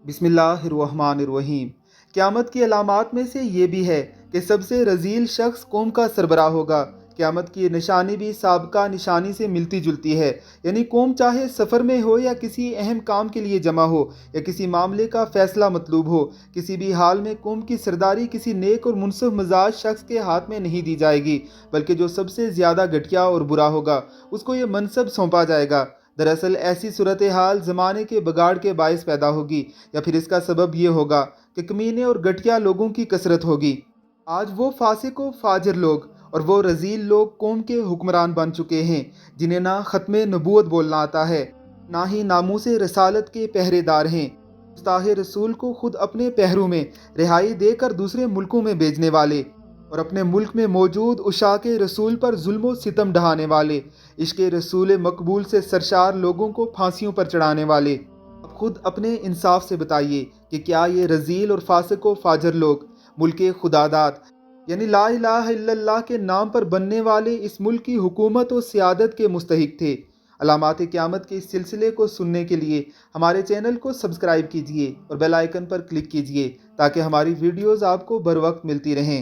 بسم اللہ الرحمن الرحیم۔ قیامت کی علامات میں سے یہ بھی ہے کہ سب سے رذیل شخص قوم کا سربراہ ہوگا۔ قیامت کی نشانی بھی سابقہ نشانی سے ملتی جلتی ہے، یعنی قوم چاہے سفر میں ہو یا کسی اہم کام کے لیے جمع ہو یا کسی معاملے کا فیصلہ مطلوب ہو، کسی بھی حال میں قوم کی سرداری کسی نیک اور منصف مزاج شخص کے ہاتھ میں نہیں دی جائے گی، بلکہ جو سب سے زیادہ گھٹیا اور برا ہوگا اس کو یہ منصب سونپا جائے گا۔ دراصل ایسی صورتحال زمانے کے بگاڑ کے باعث پیدا ہوگی، یا پھر اس کا سبب یہ ہوگا کہ کمینے اور گھٹیا لوگوں کی کثرت ہوگی۔ آج وہ فاسق و فاجر لوگ اور وہ رذیل لوگ قوم کے حکمران بن چکے ہیں جنہیں نہ ختم نبوت بولنا آتا ہے، نہ ہی ناموس رسالت کے پہرے دار ہیں، گستاخ رسول کو خود اپنے پہرو میں رہائی دے کر دوسرے ملکوں میں بھیجنے والے، اور اپنے ملک میں موجود عشاق رسول پر ظلم و ستم ڈھانے والے، عشق رسول مقبول سے سرشار لوگوں کو پھانسیوں پر چڑھانے والے۔ اب خود اپنے انصاف سے بتائیے کہ کیا یہ رذیل اور فاسق و فاجر لوگ ملک خداداد یعنی لا الہ الا اللہ کے نام پر بننے والے اس ملک کی حکومت و سیادت کے مستحق تھے؟ علامات قیامت کے اس سلسلے کو سننے کے لیے ہمارے چینل کو سبسکرائب کیجیے اور بیل آئیکن پر کلک کیجیے تاکہ ہماری ویڈیوز آپ کو بر وقت ملتی رہیں۔